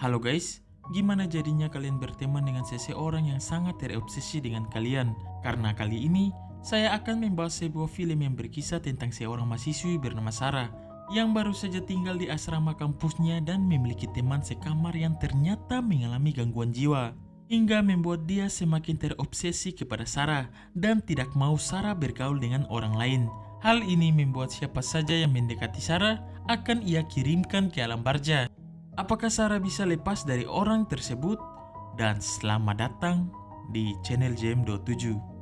Halo guys, gimana jadinya kalian berteman dengan seseorang yang sangat terobsesi dengan kalian? Karena kali ini, saya akan membahas sebuah film yang berkisah tentang seorang mahasiswi bernama Sarah yang baru saja tinggal di asrama kampusnya dan memiliki teman sekamar yang ternyata mengalami gangguan jiwa. Hingga membuat dia semakin terobsesi kepada Sarah dan tidak mau Sarah bergaul dengan orang lain. Hal ini membuat siapa saja yang mendekati Sarah akan ia kirimkan ke alam barza. Apakah Sarah bisa lepas dari orang tersebut? Dan selamat datang di channel JM27.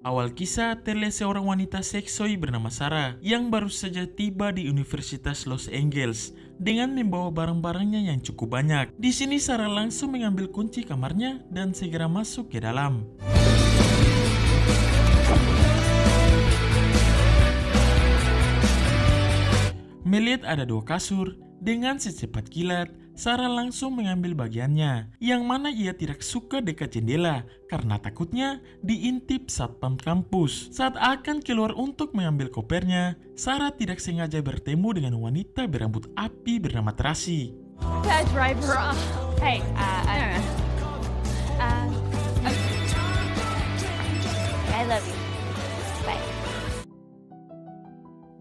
Awal kisah terlihat seorang wanita seksoi bernama Sarah yang baru saja tiba di Universitas Los Angeles dengan membawa barang-barangnya yang cukup banyak. Di sini Sarah langsung mengambil kunci kamarnya dan segera masuk ke dalam. Melihat ada 2 kasur, dengan secepat kilat, Sarah langsung mengambil bagiannya, yang mana ia tidak suka dekat jendela karena takutnya diintip satpam kampus. Saat akan keluar untuk mengambil kopernya, Sarah tidak sengaja bertemu dengan wanita berambut api bernama Tracy. I love you. Bye.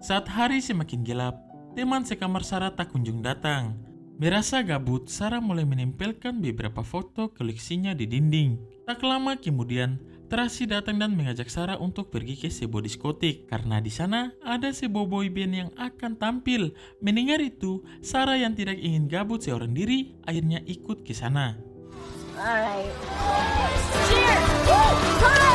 Saat hari semakin gelap, teman sekamar Sarah tak kunjung datang. Merasa gabut, Sarah mulai menempelkan beberapa foto koleksinya di dinding. Tak lama kemudian, Tracy datang dan mengajak Sarah untuk pergi ke sebuah diskotik karena di sana ada sebuah boyband yang akan tampil. Mendengar itu, Sarah yang tidak ingin gabut seorang diri akhirnya ikut ke sana. Alright. Cheers! Woo! Good!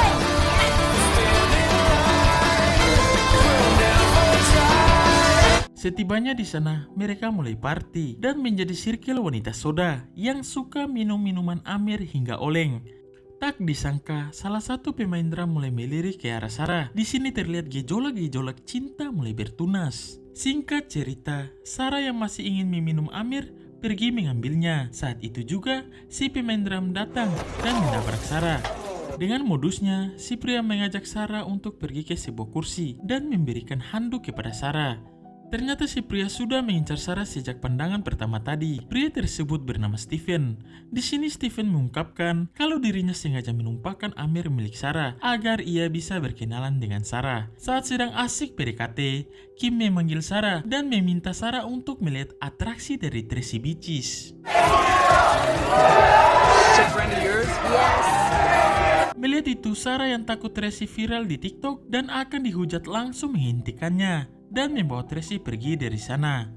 Setibanya di sana, mereka mulai party dan menjadi sirkel wanita soda yang suka minum minuman Amer hingga oleng. Tak disangka, salah satu pemain drum mulai melirik ke arah Sarah. Di sini terlihat gejolak-gejolak cinta mulai bertunas. Singkat cerita, Sarah yang masih ingin meminum Amer pergi mengambilnya. Saat itu juga, si pemain drum datang dan menabrak Sarah. Dengan modusnya, si pria mengajak Sarah untuk pergi ke sebuah kursi dan memberikan handuk kepada Sarah. Ternyata si pria sudah mengincar Sarah sejak pandangan pertama tadi. Pria tersebut bernama Steven. Di sini Steven mengungkapkan kalau dirinya sengaja menumpahkan Amer milik Sarah agar ia bisa berkenalan dengan Sarah. Saat sedang asik PDKT, Kim memanggil Sarah dan meminta Sarah untuk melihat atraksi dari Tracy Beaches. Melihat itu, Sarah yang takut Tracy viral di TikTok dan akan dihujat langsung menghentikannya dan membawa Tracy pergi dari sana.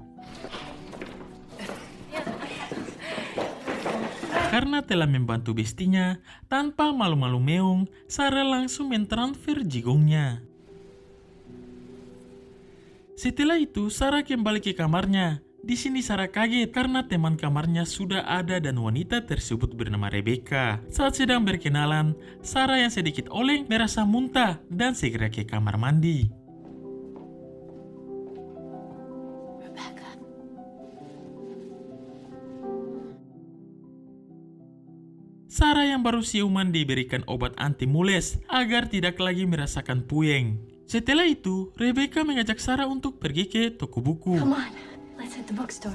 Karena telah membantu bestinya, tanpa malu-malu meong, Sarah langsung mentransfer jigongnya. Setelah itu, Sarah kembali ke kamarnya. Di sini Sarah kaget karena teman kamarnya sudah ada dan wanita tersebut bernama Rebecca. Saat sedang berkenalan, Sarah yang sedikit oleng merasa muntah dan segera ke kamar mandi. Sarah yang baru siuman diberikan obat anti mules agar tidak lagi merasakan puyeng. Setelah itu, Rebecca mengajak Sarah untuk pergi ke toko buku. Come on, let's hit the bookstore.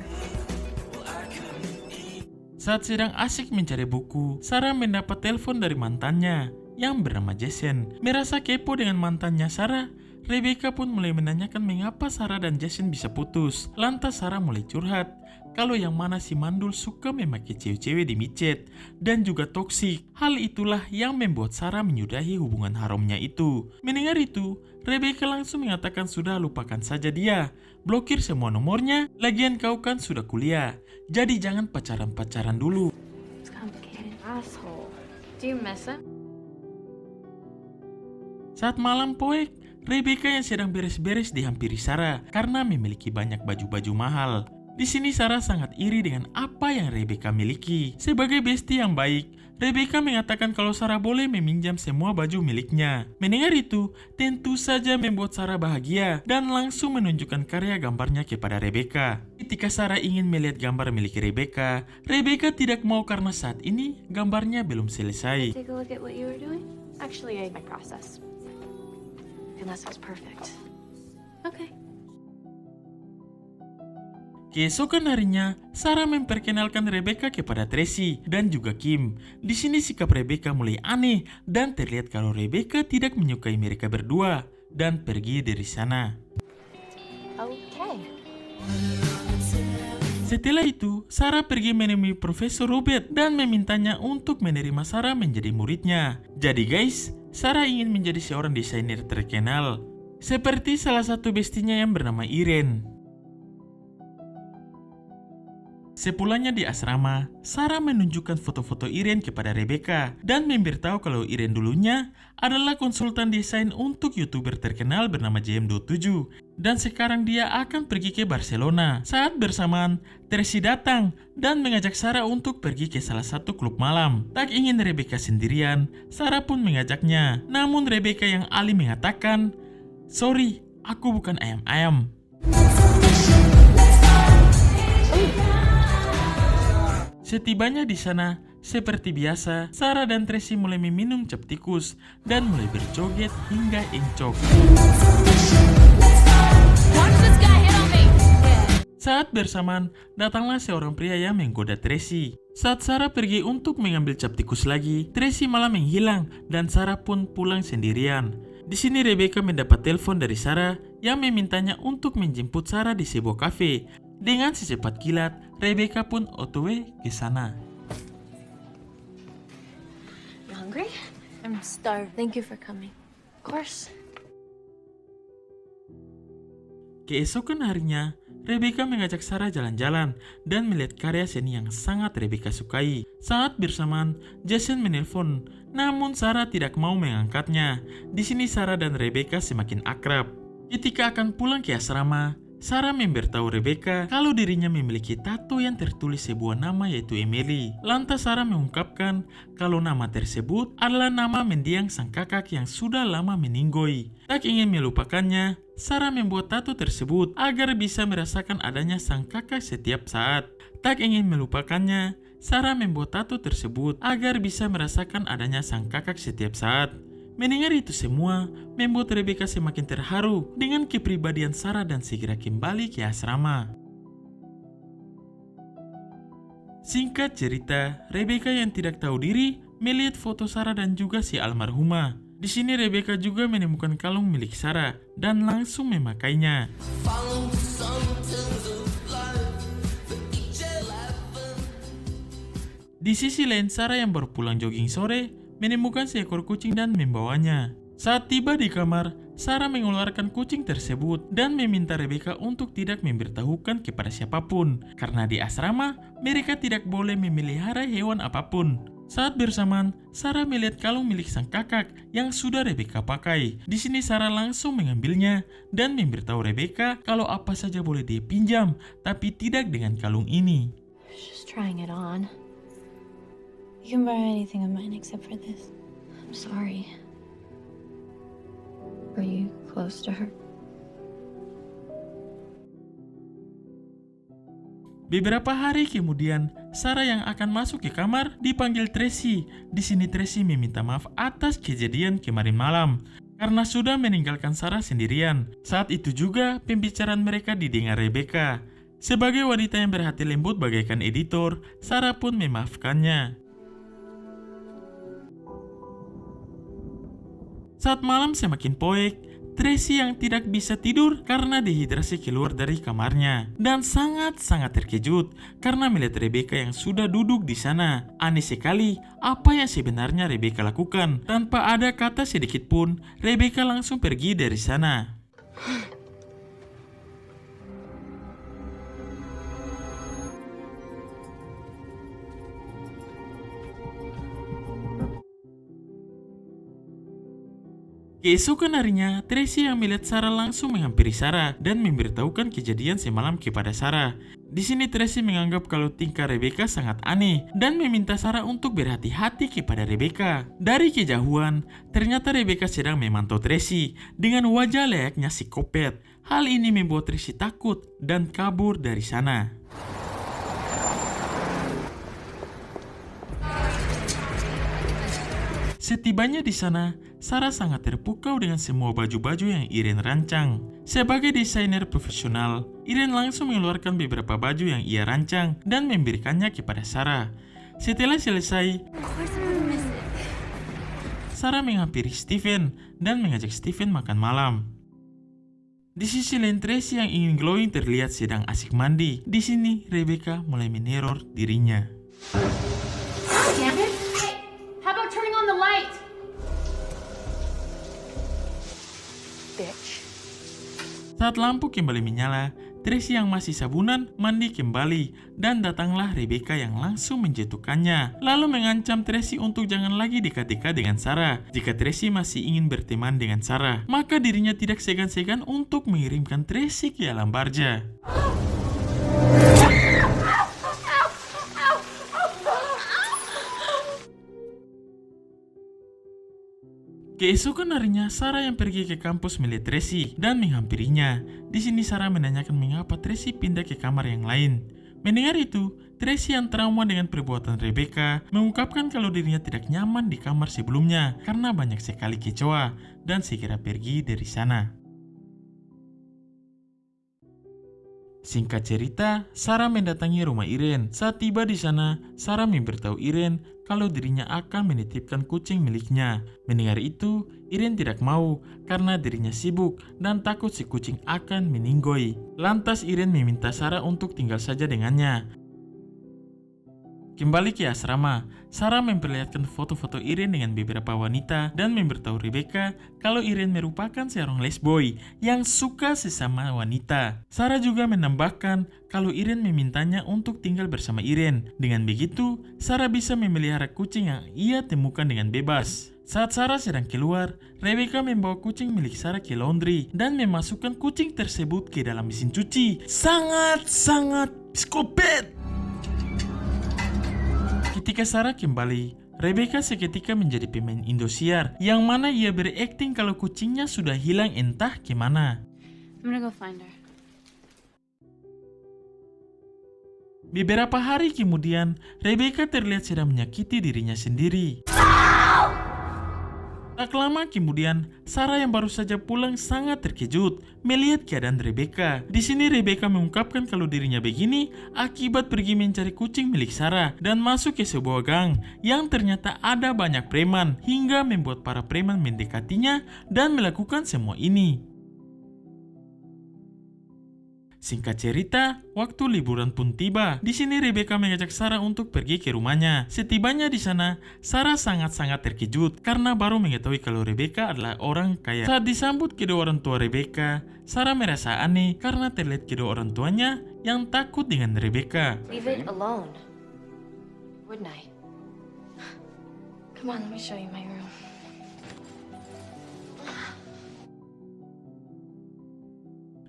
Saat sedang asik mencari buku, Sarah mendapat telepon dari mantannya yang bernama Jason. Merasa kepo dengan mantannya Sarah, Rebecca pun mulai menanyakan mengapa Sarah dan Jason bisa putus. Lantas Sarah mulai curhat kalau yang mana si mandul suka memakai cewek-cewek di micet dan juga toksik. Hal itulah yang membuat Sarah menyudahi hubungan haramnya itu. Mendengar itu, Rebecca langsung mengatakan sudah lupakan saja dia. Blokir semua nomornya, lagian kau kan sudah kuliah. Jadi jangan pacaran-pacaran dulu. It's complicated. Asshole. Do you miss him? Saat malam poek, Rebecca yang sedang beres-beres dihampiri Sarah karena memiliki banyak baju-baju mahal. Di sini Sarah sangat iri dengan apa yang Rebecca miliki. Sebagai bestie yang baik, Rebecca mengatakan kalau Sarah boleh meminjam semua baju miliknya. Mendengar itu, tentu saja membuat Sarah bahagia dan langsung menunjukkan karya gambarnya kepada Rebecca. Ketika Sarah ingin melihat gambar milik Rebecca, Rebecca tidak mau karena saat ini gambarnya belum selesai. Take a look at what you were doing? Actually, my process. Unless it was perfect. Okay. Keesokan harinya, Sarah memperkenalkan Rebecca kepada Tracy dan juga Kim. Di sini sikap Rebecca mulai aneh dan terlihat kalau Rebecca tidak menyukai mereka berdua dan pergi dari sana. Okay. Setelah itu, Sarah pergi menemui Profesor Robert dan memintanya untuk menerima Sarah menjadi muridnya. Jadi guys, Sarah ingin menjadi seorang desainer terkenal, seperti salah satu bestinya yang bernama Irene. Sepulangnya di asrama, Sarah menunjukkan foto-foto Irene kepada Rebecca dan memberitahu kalau Irene dulunya adalah konsultan desain untuk YouTuber terkenal bernama JM27 dan sekarang dia akan pergi ke Barcelona. Saat bersamaan, Tracy datang dan mengajak Sarah untuk pergi ke salah satu klub malam. Tak ingin Rebecca sendirian, Sarah pun mengajaknya. Namun Rebecca yang alim mengatakan, "Sorry, aku bukan ayam-ayam." Setibanya di sana, seperti biasa, Sarah dan Tracy mulai meminum cap tikus dan mulai berjoget hingga encok. Saat bersamaan, datanglah seorang pria yang menggoda Tracy. Saat Sarah pergi untuk mengambil cap tikus lagi, Tracy malah menghilang dan Sarah pun pulang sendirian. Di sini Rebecca mendapat telepon dari Sarah yang memintanya untuk menjemput Sarah di sebuah kafe. Dengan secepat kilat, Rebecca pun otw ke sana. You hungry? I'm starved. Thank you for coming. Of course. Keesokan harinya, Rebecca mengajak Sarah jalan-jalan dan melihat karya seni yang sangat Rebecca sukai. Saat bersamaan, Jason menelpon, namun Sarah tidak mau mengangkatnya. Di sini Sarah dan Rebecca semakin akrab. Ketika akan pulang ke asrama, Sarah memberitahu Rebecca kalau dirinya memiliki tato yang tertulis sebuah nama yaitu Emily. Lantas Sarah mengungkapkan kalau nama tersebut adalah nama mendiang sang kakak yang sudah lama meninggoy. Tak ingin melupakannya, Sarah membuat tato tersebut agar bisa merasakan adanya sang kakak setiap saat. Tak ingin melupakannya, Sarah membuat tato tersebut agar bisa merasakan adanya sang kakak setiap saat. Mendengar itu semua, membuat Rebecca semakin terharu dengan kepribadian Sarah dan segera kembali ke asrama. Singkat cerita, Rebecca yang tidak tahu diri melihat foto Sarah dan juga si almarhumah. Di sini Rebecca juga menemukan kalung milik Sarah dan langsung memakainya. Di sisi lain, Sarah yang baru pulang jogging sore menemukan seekor kucing dan membawanya. Saat tiba di kamar, Sarah mengeluarkan kucing tersebut dan meminta Rebecca untuk tidak memberitahukan kepada siapapun, karena di asrama mereka tidak boleh memelihara hewan apapun. Saat bersamaan, Sarah melihat kalung milik sang kakak yang sudah Rebecca pakai. Di sini Sarah langsung mengambilnya dan memberitahu Rebecca kalau apa saja boleh dia pinjam, tapi tidak dengan kalung ini. Just trying it on. You can borrow anything of mine except for this. I'm sorry. Are you close to her? Beberapa hari kemudian, Sarah yang akan masuk ke kamar dipanggil Tracy. Di sini Tracy meminta maaf atas kejadian kemarin malam karena sudah meninggalkan Sarah sendirian. Saat itu juga pembicaraan mereka didengar Rebecca. Sebagai wanita yang berhati lembut bagaikan editor, Sarah pun memaafkannya. Saat malam semakin poek, Tracy yang tidak bisa tidur karena dehidrasi keluar dari kamarnya dan sangat-sangat terkejut karena melihat Rebecca yang sudah duduk di sana. Aneh sekali apa yang sebenarnya Rebecca lakukan. Tanpa ada kata sedikit pun, Rebecca langsung pergi dari sana. Keesokan harinya, Tracy yang melihat Sarah langsung menghampiri Sarah dan memberitahukan kejadian semalam kepada Sarah. Di sini Tracy menganggap kalau tingkah Rebecca sangat aneh dan meminta Sarah untuk berhati-hati kepada Rebecca. Dari kejauhan, ternyata Rebecca sedang memantau Tracy dengan wajah layaknya psikopat. Hal ini membuat Tracy takut dan kabur dari sana. Setibanya di sana, Sarah sangat terpukau dengan semua baju-baju yang Irene rancang. Sebagai desainer profesional, Irene langsung mengeluarkan beberapa baju yang ia rancang dan memberikannya kepada Sarah. Setelah selesai, Sarah menghampiri Stephen dan mengajak Stephen makan malam. Di sisi lain, Tracy yang ingin glowing terlihat sedang asik mandi. Di sini, Rebecca mulai meneror dirinya. Damn it! Hey, how about turning on the light? Bitch. Saat lampu kembali menyala, Tracy yang masih sabunan mandi kembali dan datanglah Rebecca yang langsung menjatuhkannya. Lalu mengancam Tracy untuk jangan lagi dekat-dekat dengan Sarah. Jika Tracy masih ingin berteman dengan Sarah, maka dirinya tidak segan-segan untuk mengirimkan Tracy ke alam barzah. Keesokan harinya, Sarah yang pergi ke kampus melihat Tracy dan menghampirinya. Di sini Sarah menanyakan mengapa Tracy pindah ke kamar yang lain. Mendengar itu, Tracy yang trauma dengan perbuatan Rebecca mengungkapkan kalau dirinya tidak nyaman di kamar sebelumnya karena banyak sekali kecoa dan segera pergi dari sana. Singkat cerita, Sarah mendatangi rumah Irene. Saat tiba di sana, Sarah memberitahu Irene kalau dirinya akan menitipkan kucing miliknya. Mendengar itu, Irene tidak mau karena dirinya sibuk dan takut si kucing akan meninggoy. Lantas Irene meminta Sarah untuk tinggal saja dengannya. Kembali ke asrama, Sarah memperlihatkan foto-foto Irene dengan beberapa wanita dan memberitahu Rebecca kalau Irene merupakan seorang lesboy yang suka sesama wanita. Sarah juga menambahkan kalau Irene memintanya untuk tinggal bersama Irene. Dengan begitu, Sarah bisa memelihara kucing yang ia temukan dengan bebas. Saat Sarah sedang keluar, Rebecca membawa kucing milik Sarah ke laundry dan memasukkan kucing tersebut ke dalam mesin cuci. Sangat-sangat psikopat! Ketika Sarah kembali, Rebecca seketika menjadi pemain Indosiar yang mana ia berakting kalau kucingnya sudah hilang entah kemana. I'm gonna go find her. Beberapa hari kemudian, Rebecca terlihat sedang menyakiti dirinya sendiri. Tak lama kemudian, Sarah yang baru saja pulang sangat terkejut melihat keadaan Rebecca. Di sini Rebecca mengungkapkan kalau dirinya begini akibat pergi mencari kucing milik Sarah dan masuk ke sebuah gang yang ternyata ada banyak preman hingga membuat para preman mendekatinya dan melakukan semua ini. Singkat cerita, waktu liburan pun tiba. Di sini Rebecca mengajak Sarah untuk pergi ke rumahnya. Setibanya di sana, Sarah sangat-sangat terkejut karena baru mengetahui kalau Rebecca adalah orang kaya. Saat disambut kedua orang tua Rebecca, Sarah merasa aneh karena terlihat kedua orang tuanya yang takut dengan Rebecca. Leave it alone. Wouldn't I? Come on, let me show you my room.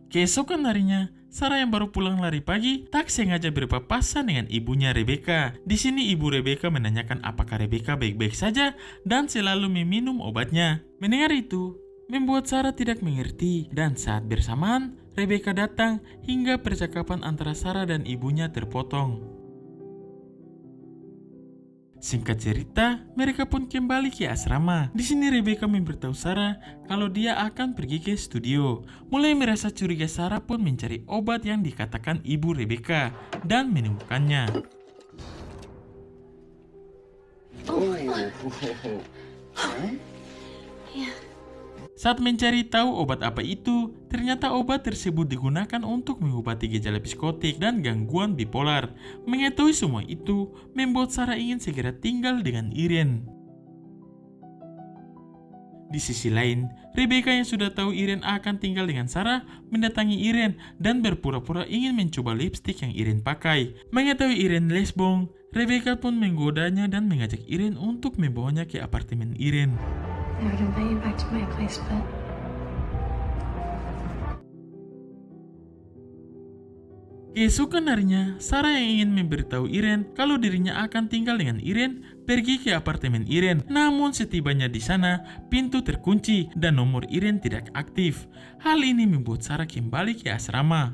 Keesokan harinya, Sarah yang baru pulang lari pagi tak sengaja berpapasan dengan ibunya Rebecca. Di sini ibu Rebecca menanyakan apakah Rebecca baik-baik saja dan selalu meminum obatnya. Mendengar itu, membuat Sarah tidak mengerti dan saat bersamaan Rebecca datang hingga percakapan antara Sarah dan ibunya terpotong. Singkat cerita, mereka pun kembali ke asrama. Di sini Rebecca memberitahu Sarah kalau dia akan pergi ke studio. Mulai merasa curiga, Sarah pun mencari obat yang dikatakan ibu Rebecca dan menemukannya. Saat mencari tahu obat apa itu, ternyata obat tersebut digunakan untuk mengobati gejala psikotik dan gangguan bipolar. Mengetahui semua itu, membuat Sarah ingin segera tinggal dengan Irene. Di sisi lain, Rebecca yang sudah tahu Irene akan tinggal dengan Sarah, mendatangi Irene dan berpura-pura ingin mencoba lipstik yang Irene pakai. Mengetahui Irene lesbong, Rebecca pun menggodanya dan mengajak Irene untuk membawanya ke apartemen Irene. I would invite you back to my place, but Keesokan harinya, Sarah yang ingin memberitahu Irene kalau dirinya akan tinggal dengan Irene pergi ke apartemen Irene. Namun setibanya di sana, pintu terkunci dan nomor Irene tidak aktif. Hal ini membuat Sarah kembali ke asrama.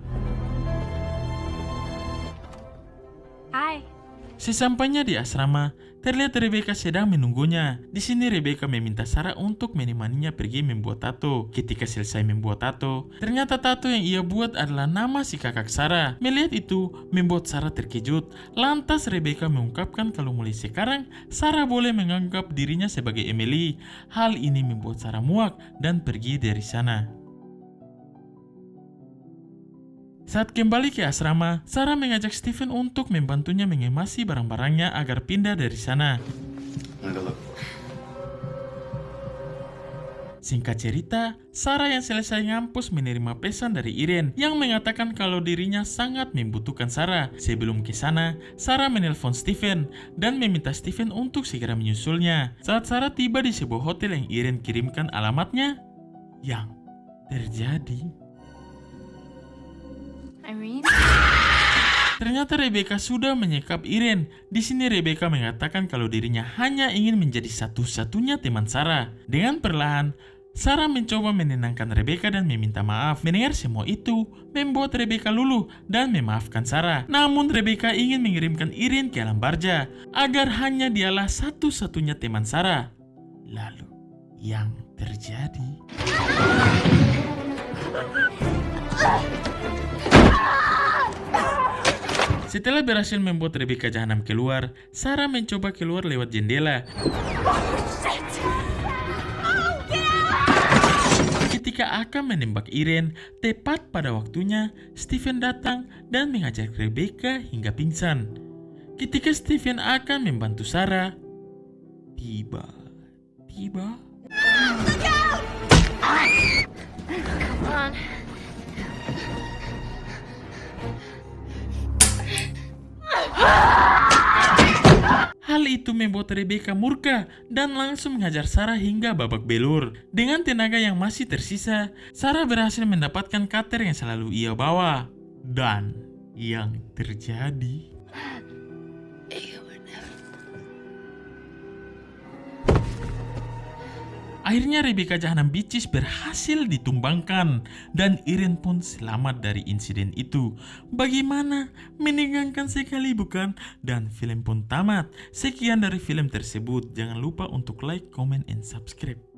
Hi. Sesampainya di asrama, terlihat Rebecca sedang menunggunya. Di sini Rebecca meminta Sarah untuk menemaninya pergi membuat tato. Ketika selesai membuat tato, ternyata tato yang ia buat adalah nama si kakak Sarah. Melihat itu, membuat Sarah terkejut. Lantas Rebecca mengungkapkan kalau mulai sekarang, Sarah boleh menganggap dirinya sebagai Emily. Hal ini membuat Sarah muak dan pergi dari sana. Saat kembali ke asrama, Sarah mengajak Stephen untuk membantunya mengemasi barang-barangnya agar pindah dari sana. Singkat cerita, Sarah yang selesai ngampus menerima pesan dari Irene yang mengatakan kalau dirinya sangat membutuhkan Sarah. Sebelum ke sana, Sarah menelpon Stephen dan meminta Stephen untuk segera menyusulnya. Saat Sarah tiba di sebuah hotel yang Irene kirimkan alamatnya, yang terjadi Irene? ternyata Rebecca sudah menyekap Irene. Di sini Rebecca mengatakan kalau dirinya hanya ingin menjadi satu-satunya teman Sarah. Dengan perlahan, Sarah mencoba menenangkan Rebecca dan meminta maaf. Mendengar semua itu, membuat Rebecca luluh dan memaafkan Sarah. Namun Rebecca ingin mengirimkan Irene ke alam barja agar hanya dialah satu-satunya teman Sarah. Lalu, yang terjadi? Setelah berhasil membuat Rebecca jahanam keluar, Sarah mencoba keluar lewat jendela. Ketika akan menembak Irene, tepat pada waktunya, Stephen datang dan mengajak Rebecca hingga pingsan. Ketika Stephen akan membantu Sarah, tiba-tiba Come on. hal itu membuat Rebecca murka dan langsung menghajar Sarah hingga babak belur. Dengan tenaga yang masih tersisa, Sarah berhasil mendapatkan cutter yang selalu ia bawa. Dan yang terjadi... Akhirnya Rebecca Jahanam Bitches berhasil ditumbangkan dan Irene pun selamat dari insiden itu. Bagaimana? Menegangkan sekali bukan? Dan film pun tamat. Sekian dari film tersebut. Jangan lupa untuk like, comment, and subscribe.